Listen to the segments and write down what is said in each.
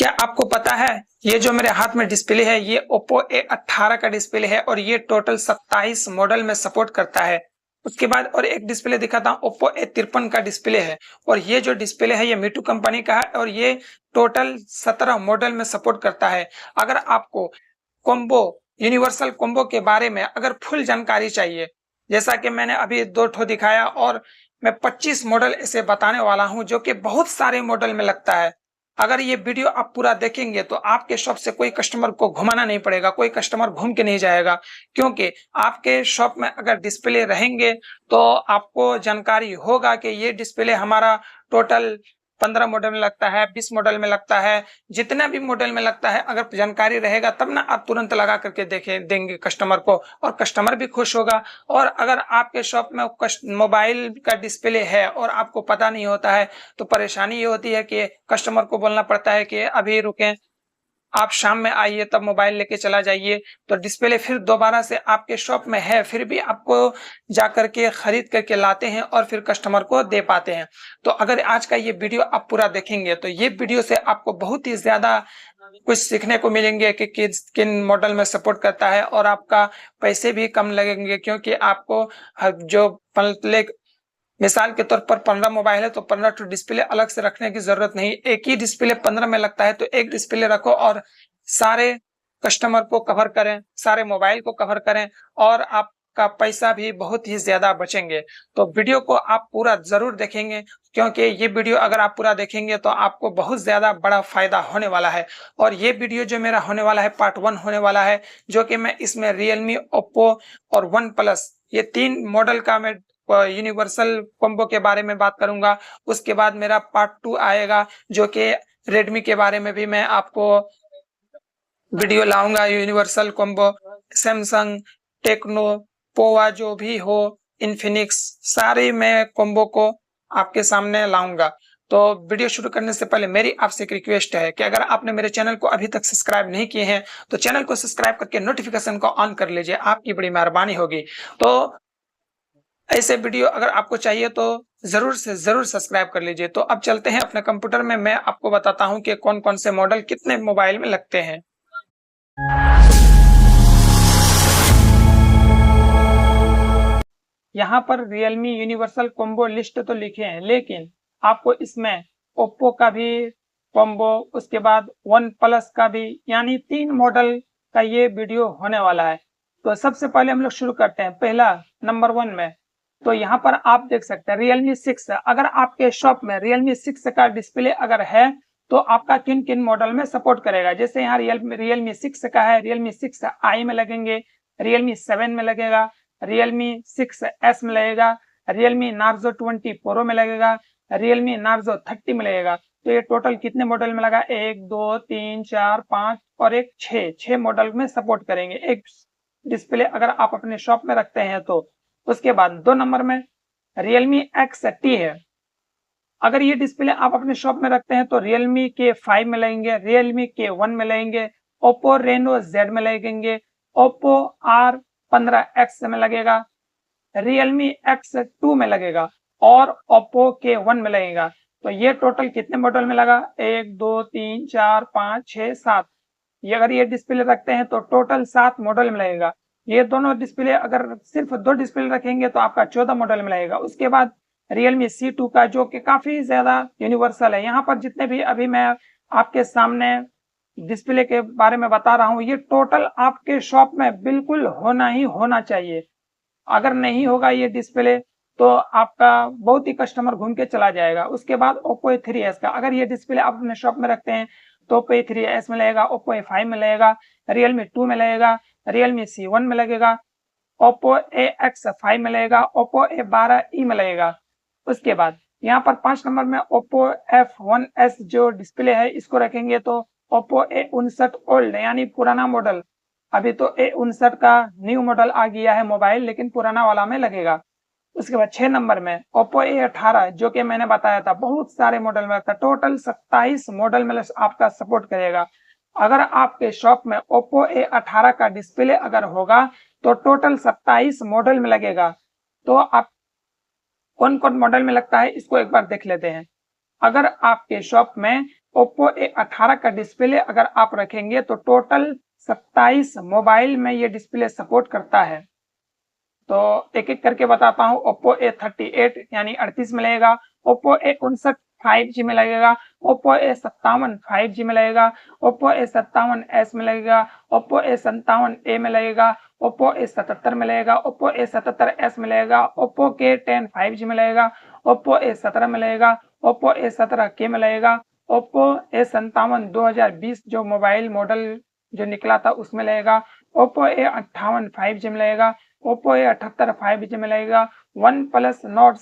क्या आपको पता है ये जो मेरे हाथ में डिस्प्ले है ये Oppo A18 का डिस्प्ले है और ये टोटल 27 मॉडल में सपोर्ट करता है। उसके बाद और एक डिस्प्ले दिखाता हूँ Oppo A53 का डिस्प्ले है और ये जो डिस्प्ले है ये मीटू कंपनी का है और ये टोटल 17 मॉडल में सपोर्ट करता है। अगर आपको कॉम्बो यूनिवर्सल कॉम्बो के बारे में अगर फुल जानकारी चाहिए, जैसा कि मैंने अभी 2 ठो दिखाया और मैं 25 मॉडल ऐसे बताने वाला हूँ जो कि बहुत सारे मॉडल में लगता है। अगर ये वीडियो आप पूरा देखेंगे तो आपके शॉप से कोई कस्टमर को घुमाना नहीं पड़ेगा, कोई कस्टमर घूम के नहीं जाएगा, क्योंकि आपके शॉप में अगर डिस्प्ले रहेंगे तो आपको जानकारी होगा कि ये डिस्प्ले हमारा टोटल 15 मॉडल में लगता है, 20 मॉडल में लगता है, जितना भी मॉडल में लगता है अगर जानकारी रहेगा तब ना आप तुरंत लगा करके देंगे कस्टमर को और कस्टमर भी खुश होगा। और अगर आपके शॉप में मोबाइल का डिस्प्ले है और आपको पता नहीं होता है तो परेशानी ये होती है कि कस्टमर को बोलना पड़ता है कि अभी रुकें, आप शाम में आइए तब मोबाइल लेके चला जाइए। तो डिस्प्ले फिर दोबारा से आपके शॉप में है फिर भी आपको जाकर के खरीद करके लाते हैं और फिर कस्टमर को दे पाते हैं। तो अगर आज का ये वीडियो आप पूरा देखेंगे तो ये वीडियो से आपको बहुत ही ज्यादा कुछ सीखने को मिलेंगे कि किन मॉडल में सपोर्ट करता है और आपका पैसे भी कम लगेंगे, क्योंकि आपको जो पहले मिसाल के तौर पर 15 मोबाइल है तो 15 तो डिस्प्ले अलग से रखने की जरूरत नहीं, एक ही डिस्प्ले 15 में लगता है तो एक डिस्प्ले रखो और सारे कस्टमर को कवर करें, सारे मोबाइल को कवर करें और आपका पैसा भी बहुत ही ज्यादा बचेंगे। तो वीडियो को आप पूरा जरूर देखेंगे, क्योंकि ये वीडियो अगर आप पूरा देखेंगे तो आपको बहुत ज्यादा बड़ा फायदा होने वाला है। और ये वीडियो जो मेरा होने वाला है पार्ट 1 होने वाला है, जो कि मैं इसमें रियलमी, ओप्पो और वन प्लस ये 3 मॉडल का मैं यूनिवर्सल कॉम्बो के बारे में बात करूंगा। उसके बाद मेरा पार्ट 2 आएगा जो कि रेडमी के बारे में भी मैं आपको वीडियो लाऊंगा। Universal combo Samsung, Tecno, Pova जो भी हो, इन्फिनिक्स, सारे मैं कॉम्बो को आपके सामने लाऊंगा। तो वीडियो शुरू करने से पहले मेरी आपसे एक रिक्वेस्ट है कि अगर आपने मेरे चैनल को अभी तक सब्सक्राइब नहीं किए हैं तो चैनल को सब्सक्राइब करके नोटिफिकेशन को ऑन कर लीजिए, आपकी बड़ी मेहरबानी होगी। तो ऐसे वीडियो अगर आपको चाहिए तो जरूर से जरूर सब्सक्राइब कर लीजिए। तो अब चलते हैं अपने कंप्यूटर में, मैं आपको बताता हूं कि कौन कौन से मॉडल कितने मोबाइल में लगते हैं। यहाँ पर रियलमी यूनिवर्सल कॉम्बो लिस्ट तो लिखे हैं, लेकिन आपको इसमें ओप्पो का भी कॉम्बो, उसके बाद वन प्लस का भी, यानी 3 मॉडल का ये वीडियो होने वाला है। तो सबसे पहले हम लोग शुरू करते हैं पहला नंबर 1 में। तो यहाँ पर आप देख सकते हैं रियलमी 6। अगर आपके शॉप में रियलमी 6 का डिस्प्ले अगर है तो आपका किन किन मॉडल में सपोर्ट करेगा। जैसे यहाँ रियलमी 6 का है, रियलमी 6i में लगेंगे, रियलमी 7 में लगेगा, रियलमी 6s में लगेगा, रियलमी नार्जो 20 प्रो में लगेगा, रियलमी नार्जो 30 में लगेगा। तो ये टोटल कितने मॉडल में लगा, 1 2 3 4 5 और एक 6 मॉडल में सपोर्ट करेंगे एक डिस्प्ले अगर आप अपने शॉप में रखते हैं तो। उसके बाद 2 नंबर में रियलमी XT है। अगर ये डिस्प्ले आप अपने शॉप में रखते हैं तो रियलमी के 5 में लगेंगे, रियलमी के 1 में लगेंगे, ओप्पो रेनो Z में लगेंगे, ओप्पो R15X में लगेगा, रियलमी X2 में लगेगा और ओप्पो के 1 में लगेगा। तो ये टोटल कितने मॉडल में लगा, 1 2 3 4 5 6 7। ये अगर ये डिस्प्ले रखते हैं तो टोटल 7 मॉडल में लगेगा। ये दोनों डिस्प्ले अगर सिर्फ 2 डिस्प्ले रखेंगे तो आपका 14 मॉडल में लगेगा। उसके बाद रियलमी C2 का, जो कि काफी ज्यादा यूनिवर्सल है। यहाँ पर जितने भी अभी मैं आपके सामने डिस्प्ले के बारे में बता रहा हूँ ये टोटल आपके शॉप में बिल्कुल होना ही होना चाहिए। अगर नहीं होगा ये डिस्प्ले तो आपका बहुत ही कस्टमर घूम के चला जाएगा। उसके बाद ओप्पो A3s का, अगर ये डिस्प्ले आप अपने शॉप में रखते हैं तो ओप्पो A3s में लगेगा, ओप्पो A5 में लगेगा, रियलमी 2 में लगेगा, रियलमी C1 में लगेगा, ओप्पो AX5 में लगेगा, ओप्पो A12e में लगेगा। उसके बाद यहाँ पर 5 नंबर में ओप्पो F1s जो डिस्प्ले है इसको रखेंगे तो ओप्पो A59 ओल्ड यानी पुराना मॉडल, अभी तो A59 का न्यू मॉडल आ गया है मोबाइल, लेकिन पुराना वाला में लगेगा। उसके बाद 6 नंबर में ओप्पो A18 जो कि मैंने बताया था बहुत सारे मॉडल में लगता है, टोटल 27 मॉडल में आपका सपोर्ट करेगा। अगर आपके शॉप में ओप्पो A18 का डिस्प्ले अगर होगा तो टोटल 27 मॉडल में लगेगा। तो आप कौन कौन मॉडल में लगता है इसको एक बार देख लेते हैं। अगर आपके शॉप में ओप्पो A18 का डिस्प्ले अगर आप रखेंगे तो टोटल 27 मोबाइल में ये डिस्प्ले सपोर्ट करता है। तो एक एक करके बताता हूँ। ओप्पो A38 यानी 38 में लगेगा, ओप्पो A59 5G में लगेगा, ओप्पो A57 5G में लगेगा, ओप्पो A57s में लगेगा, ओप्पो A57a में लगेगा, ओप्पो A77 में लगेगा, ओप्पो A77s में लगेगा, ओप्पो K10 5G में लगेगा, ओप्पो A17 में लगेगा, ओप्पो A17K में लगेगा, ओप्पो A57 2020 जो मोबाइल मॉडल जो निकला था उसमें लगेगा, ओप्पो A58 5G में लगेगा, ओप्पो A78 5G में लगेगा, वन प्लस नोट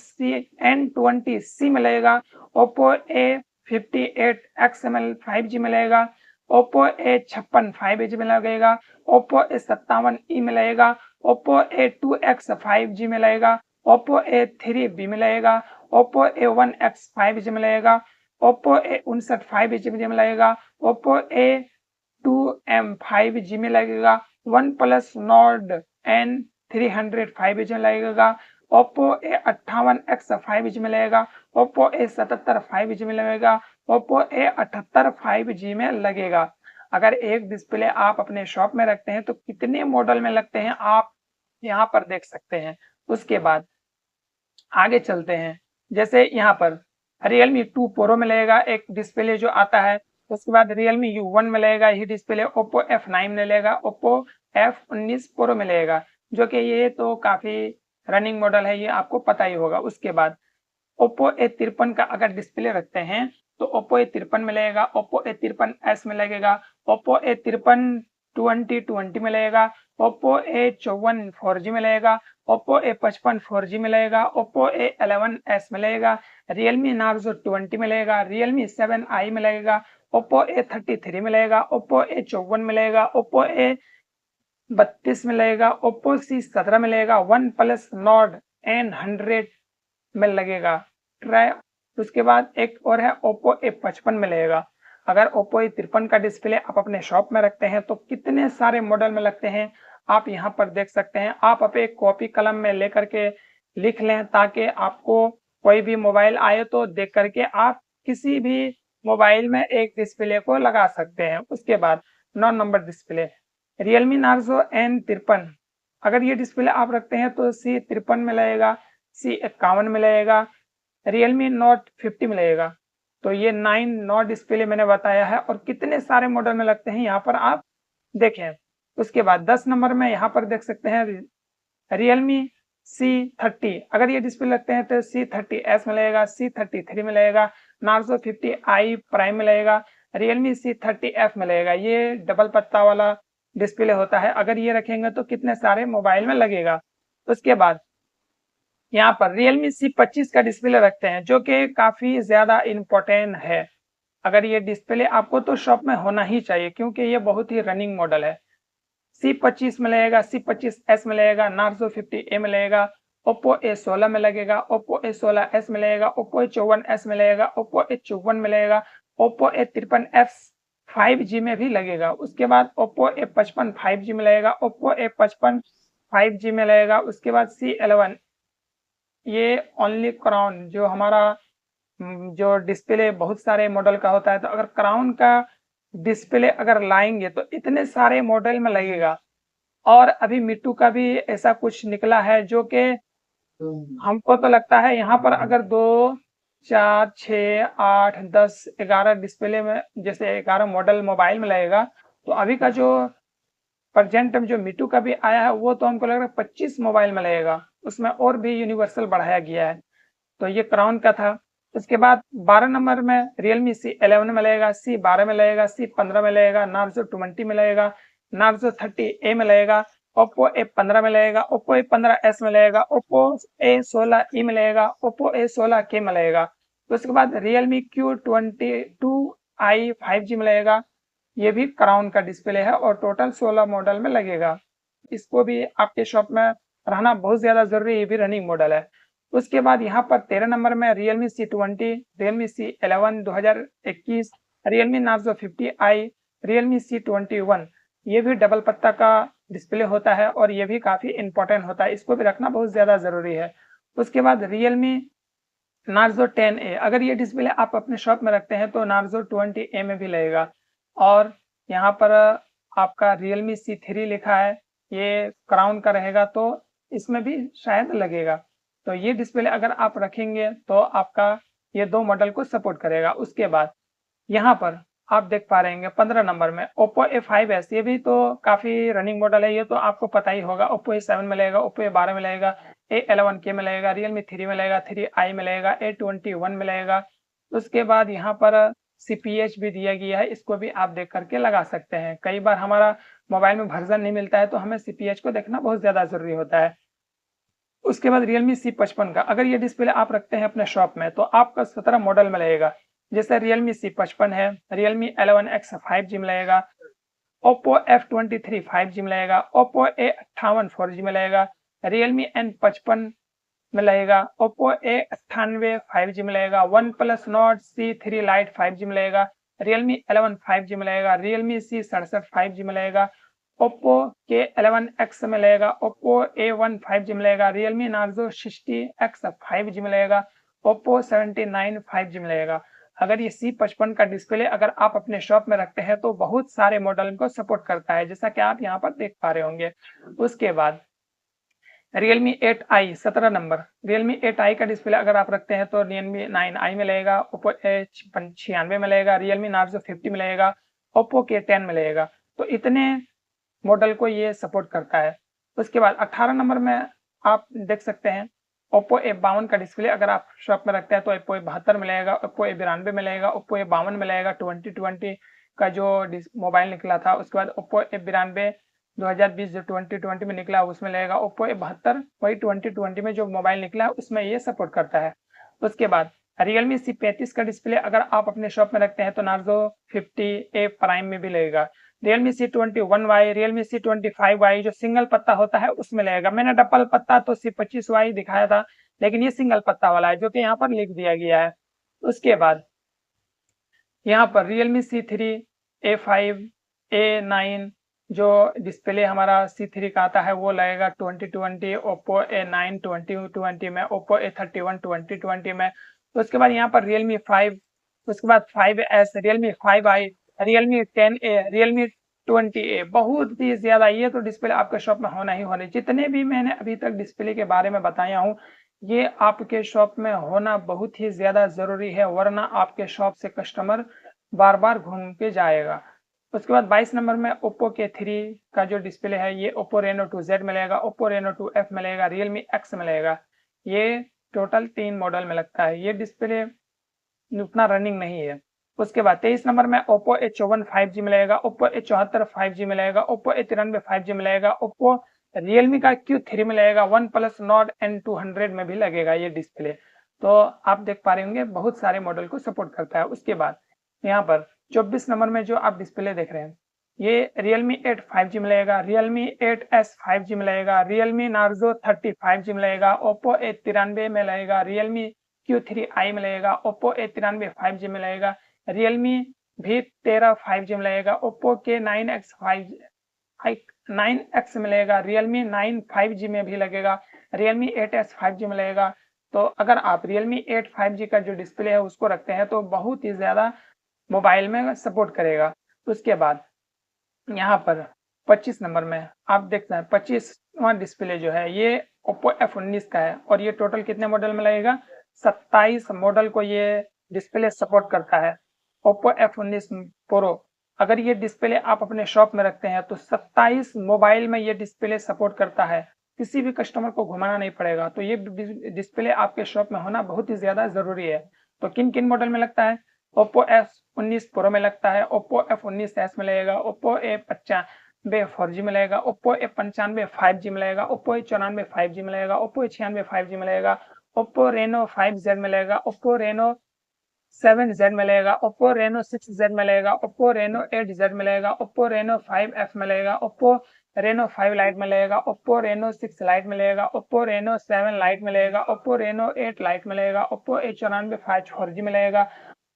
N20C में लगेगा, ओप्पो A58 XML 5G में लगेगा, ओप्पो A56 5G में लगेगा, ओप्पो A57e में लगेगा, ओप्पो A2X 5G में लगेगा, ओप्पो A3B में लगेगा, ओप्पो A1X 5G में लगेगा, ओप्पो A59 5G में लगेगा, ओप्पो A2M 5G में लगेगा, one plus note N300 5G में लगेगा, ओप्पो A58X 5G में लगेगा, ओप्पो A77 5G में लगेगा, ओप्पो A78 5G में लगेगा। अगर एक डिस्प्ले आप अपने शॉप में रखते हैं तो कितने मॉडल में लगते हैं आप यहाँ पर देख सकते हैं। उसके बाद आगे चलते हैं, जैसे यहाँ पर Realme 2 Pro में लगेगा एक डिस्प्ले जो आता है। उसके बाद Realme U1 में लगेगा यही डिस्प्ले, Oppo F9 में लगेगा, Oppo F19 Pro में लगेगा, जो कि ये तो काफी रनिंग मॉडल है, ये आपको पता ही होगा। उसके बाद Oppo A53 का अगर डिस्प्ले रखते हैं तो Oppo A53 में लगेगा, Oppo A53s में लगेगा, Oppo A53 2020 में लगेगा, Oppo A54 4G में लगेगा, Oppo A55 4G में लगेगा, Oppo A11s में लगेगा, Realme Narzo 20 में लगेगा, Realme 7i में लगेगा, Oppo A33 में लगेगा, Oppo A54 में लगेगा, Oppo A32 में लगेगा, Oppo C17 में लगेगा, वन प्लस नॉट N100 में लगेगा। उसके बाद एक और है Oppo A55 में लगेगा। अगर Oppo A53 का डिस्प्ले आप अपने शॉप में रखते हैं तो कितने सारे मॉडल में लगते हैं आप यहाँ पर देख सकते हैं। आप अपने कॉपी कलम में लेकर के लिख लें ताकि आपको कोई भी मोबाइल आए तो देख करके आप किसी भी मोबाइल में एक डिस्प्ले को लगा सकते हैं। उसके बाद 9 number display Realme Narzo N53, अगर ये डिस्प्ले आप रखते हैं तो C53 में लगेगा, C51 में लगेगा, Realme Note 50 में लगेगा। तो ये 9 डिस्प्ले मैंने बताया है और कितने सारे मॉडल में लगते हैं यहाँ पर आप देखें। उसके बाद 10 नंबर में यहाँ पर देख सकते हैं Realme C30, अगर ये डिस्प्ले लगते हैं तो C30s में लगेगा, C33 में लगेगा, Narzo 50i प्राइम में लगेगा, Realme C30f में लगेगा। ये डबल पत्ता वाला डिस्प्ले होता है, अगर ये रखेंगे तो कितने सारे मोबाइल में लगेगा। उसके बाद यहाँ पर Realme C25 का डिस्प्ले रखते हैं जो कि काफी ज्यादा इम्पोर्टेंट है। अगर ये डिस्प्ले आपको तो शॉप में होना ही चाहिए क्योंकि ये बहुत ही रनिंग मॉडल है। C25 में लगेगा, C25s में लगेगा, Narzo 50a में लगेगा, Oppo A16 में लगेगा, Oppo A16s में लगेगा, Oppo A54s में लगेगा, Oppo A54 में लगेगा, Oppo A53f 5G में भी लगेगा। उसके बाद Oppo A55 5G में लगेगा, Oppo A55 5G में लगेगा। उसके बाद C11, ये ओनली क्राउन जो हमारा जो डिस्प्ले बहुत सारे मॉडल का होता है, तो अगर क्राउन का डिस्प्ले अगर लाएंगे तो इतने सारे मॉडल में लगेगा। और अभी मिट्टू का भी ऐसा कुछ निकला है जो कि हमको तो लगता है यहाँ पर अगर 2 4 6 8 10 11 डिस्प्ले में जैसे 11 मॉडल मोबाइल में लगेगा, तो अभी का जो प्रेजेंट जो मिट्टू का भी आया है वो तो हमको लग रहा है 25 मोबाइल में लगेगा, उसमें और भी यूनिवर्सल बढ़ाया गया है। तो ये क्राउन का था। उसके बाद 12 नंबर में Realme C11 में लगेगा, C12 में लगेगा, C15 में लगेगा, Narzo 20 में लगेगा, Narzo 30a में लगेगा, Oppo A15 में लगेगा, Oppo A15s में लगेगा, Oppo A16e में लगेगा, Oppo A16k में लगेगा। उसके बाद Realme Q22i 5G में लगेगा, ये भी क्राउन का डिस्प्ले है और टोटल 16 मॉडल में लगेगा। इसको भी आपके शॉप में रहना बहुत ज्यादा जरूरी है, ये भी रनिंग मॉडल है। उसके बाद यहाँ पर 13 नंबर में Realme C20, Realme C11 2021, Realme Narzo 50i, Realme C21, ये भी डबल पत्ता का डिस्प्ले होता है और ये भी काफी इंपॉर्टेंट होता है, इसको भी रखना बहुत ज्यादा जरूरी है। उसके बाद Realme नार्जो 10A, अगर ये डिस्प्ले आप अपने शॉप में रखते हैं तो नार्जो 20A में भी लगेगा। और यहाँ पर आपका Realme C3 लिखा है, ये क्राउन का रहेगा तो इसमें भी शायद लगेगा। तो ये डिस्प्ले अगर आप रखेंगे तो आपका ये दो मॉडल को सपोर्ट करेगा। उसके बाद यहाँ पर आप देख पा रहे हैं 15 नंबर में Oppo A5s, ये भी तो काफी रनिंग मॉडल है, ये तो आपको पता ही होगा। Oppo A7 में लगेगा, Oppo A12 में लगेगा, A11K में लगेगा, Realme 3 में लगेगा, 3i में लगेगा, A21 में लगेगा। उसके बाद यहाँ पर CPH भी दिया गया है, इसको भी आप देख करके लगा सकते हैं। कई बार हमारा मोबाइल में वर्जन नहीं मिलता है तो हमें CPH को देखना बहुत ज्यादा जरूरी होता है। उसके बाद Realme C55 का अगर ये डिस्प्ले आप रखते हैं अपने शॉप में तो आपका 17 मॉडल में लगेगा। जैसे Realme C55 है, Realme 11X 5G में लगेगा, Oppo F23 5G में लगेगा, Oppo A58 4G में लगेगा, Realme N55 में लगेगा, Oppo A98 5G में लगेगा, OnePlus Nord C3 Lite 5G में लगेगा, Realme 11 5G में लगेगा, Realme C67 5G में लगेगा, Oppo K11X में लगेगा, Oppo A1 5G में लगेगा, Realme Narzo 60X 5G में लगेगा, Oppo 79 5G में लगेगा। अगर ये C55 का डिस्प्ले अगर आप अपने शॉप में रखते हैं तो बहुत सारे मॉडल को सपोर्ट करता है, जैसा कि आप यहाँ पर देख पा रहे होंगे। उसके बाद Realme 8i 17 number, Realme 8i का डिस्प्ले अगर आप रखते हैं तो Realme 9i में लगेगा, Oppo A96 में लगेगा, Realme Narzo 50 में लगेगा, Oppo K10 में लगेगा। तो इतने मॉडल को ये सपोर्ट करता है। उसके बाद 18 नंबर में आप देख सकते हैं Oppo A52 का डिस्प्ले अगर आप शॉप में रखते हैं तो Oppo A72 में लगेगा, Oppo A92 में लगेगा, Oppo A52 में लगेगा, 2020 का जो मोबाइल निकला था। उसके बाद Oppo A92 2020 जो 2020 में निकला उसमें लगेगा, Oppo A72 वही 2020 में जो मोबाइल निकला है उसमें ये सपोर्ट करता है। उसके बाद Realme C35 का डिस्प्ले अगर आप अपने शॉप में रखते हैं तो Narzo 50A प्राइम में भी लगेगा, Realme C21y, Realme C25y जो सिंगल पत्ता होता है उसमें लगेगा। मैंने डबल पत्ता तो C25y दिखाया था, लेकिन ये सिंगल पत्ता वाला है जो कि यहाँ पर लिख दिया गया है। उसके बाद यहाँ पर Realme C3 A5 A9 जो डिस्प्ले हमारा C3 का आता है वो लगेगा 2020, Oppo A9 2020 में, Oppo A31 2020 में। उसके बाद यहाँ पर Realme 5, उसके बाद 5S, Realme 5i, Realme 10A, Realme 20A, बहुत ही ज्यादा ये तो डिस्प्ले आपके शॉप में होना ही होने। जितने भी मैंने अभी तक डिस्प्ले के बारे में बताया हूँ ये आपके शॉप में होना बहुत ही ज्यादा जरूरी है, वरना आपके शॉप से कस्टमर बार बार घूम के जाएगा। उसके बाद 22 नंबर में Oppo K3 का जो डिस्प्ले है ये Oppo Reno 2Z में लगेगा, Oppo Reno 2F में लगेगा, Realme X में लगेगा। ये टोटल 3 मॉडल में लगता है, ये डिस्प्ले उतना रनिंग नहीं है। उसके बाद 23 नंबर में Oppo A54 5G में लगेगा, Oppo A74 5G में लगेगा, Oppo A93 5G में लगेगा, Oppo Realme का Q3 में लगेगा, OnePlus Nord N200 में भी लगेगा ये डिस्प्ले। तो आप देख पा रहे होंगे बहुत सारे मॉडल को सपोर्ट करता है। उसके बाद यहाँ पर 24 नंबर में जो आप डिस्प्ले देख रहे हैं ये Realme 8 5G में लगेगा, Realme 8s 5G में लगेगा, Realme Narzo 30 5G में लगेगा, Oppo A93 में लगेगा, Realme Q3i में लगेगा, Oppo A93 5G में लगेगा, Realme V13 5G में लगेगा, Oppo K9X 9X में लगेगा, Realme 9 5G में भी लगेगा, Realme 8s 5G में लगेगा। तो अगर आप Realme 8 5G का जो डिस्प्ले है उसको रखते हैं तो बहुत ही ज्यादा मोबाइल में सपोर्ट करेगा। उसके बाद यहाँ पर 25 नंबर में आप देखते हैं 25वां डिस्प्ले जो है ये Oppo F19 का है और ये टोटल कितने मॉडल में लगेगा, 27 मॉडल को ये डिस्प्ले सपोर्ट करता है। Oppo F19 Pro अगर ये डिस्प्ले आप अपने शॉप में रखते हैं तो 27 मोबाइल में ये डिस्प्ले सपोर्ट करता है, किसी भी कस्टमर को घुमाना नहीं पड़ेगा। तो ये डिस्प्ले आपके शॉप में होना बहुत ही ज्यादा जरूरी है। तो किन किन मॉडल में लगता है, Oppo F19 Pro में लगता है, Oppo F19s में लगेगा, Oppo A95 4G में लगेगा, Oppo A95 5G में लगेगा, Oppo A94 5G में लगेगा, Oppo A96 5G में लगेगा, Oppo Reno 5Z में लगेगा, Oppo Reno 7Z में लगेगा, Oppo Reno 6Z में लगेगा, Oppo Reno 8Z में लगेगा, Oppo Reno 5F में लगेगा, Oppo Reno 5 Lite में लगेगा, Oppo Reno 6 Lite में लगेगा, Oppo Reno 7 Lite में लगेगा, Oppo Reno 8 Lite में लगेगा, Oppo A94 4G में लगेगा,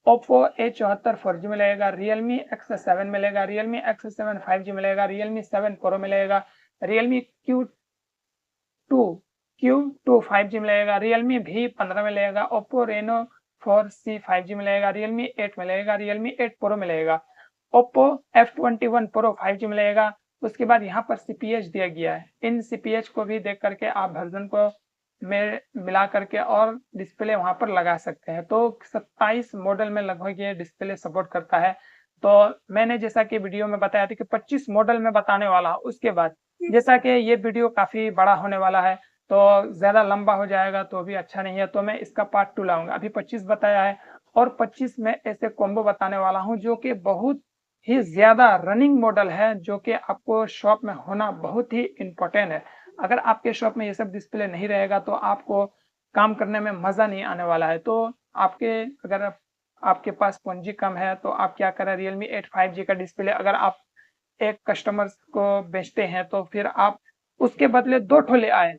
Oppo A74 4G में लगेगा, Realme X7 में लगेगा, Realme X7 5G में लगेगा, Realme 7 Pro में लगेगा, Realme Q2 Q2 5G मिलेगा, Realme V15 मिलेगा, Oppo Reno 4C 5G मिलेगा, Realme 8 मिलेगा, Realme 8 Pro मिलेगा, Oppo F21 Pro 5G मिलेगा। उसके बाद यहाँ पर CPH दिया गया है, इन CPH को भी देख करके आप वर्जन को में मिला करके और डिस्प्ले वहाँ पर लगा सकते हैं। तो 27 मॉडल में लगभग ये डिस्प्ले सपोर्ट करता है। तो मैंने जैसा कि वीडियो में बताया था कि 25 मॉडल में बताने वाला हूँ। उसके बाद जैसा कि ये वीडियो काफ़ी बड़ा होने वाला है तो ज़्यादा लंबा हो जाएगा तो भी अच्छा नहीं है, तो मैं इसका पार्ट 2 लाऊंगा। अभी 25 बताया है और 25 में ऐसे कॉम्बो बताने वाला हूँ जो कि बहुत ही ज़्यादा रनिंग मॉडल है, जो कि आपको शॉप में होना बहुत ही इम्पोर्टेंट है। अगर आपके शॉप में ये सब डिस्प्ले नहीं रहेगा तो आपको काम करने में मज़ा नहीं आने वाला है। तो अगर आपके पास पूंजी कम है तो आप क्या करें, Realme 8 5G का डिस्प्ले अगर आप एक कस्टमर को बेचते हैं तो फिर आप उसके बदले 2 ठो ले आए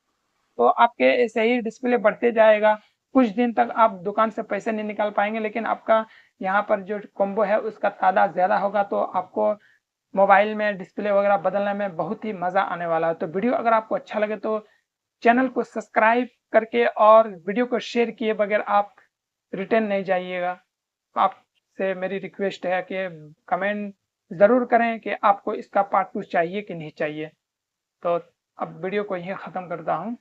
तो आपके ऐसे ही डिस्प्ले बढ़ते जाएगा। कुछ दिन तक आप दुकान से पैसे नहीं निकाल पाएंगे, लेकिन आपका यहाँ पर जो कॉम्बो है उसका तादाद ज़्यादा होगा तो आपको मोबाइल में डिस्प्ले वगैरह बदलने में बहुत ही मज़ा आने वाला है। तो वीडियो अगर आपको अच्छा लगे तो चैनल को सब्सक्राइब करके और वीडियो को शेयर किए बगैर आप रिटर्न नहीं जाइएगा। आपसे मेरी रिक्वेस्ट है कि कमेंट ज़रूर करें कि आपको इसका पार्ट 2 चाहिए कि नहीं चाहिए। तो अब वीडियो को यहीं ख़त्म करता हूँ।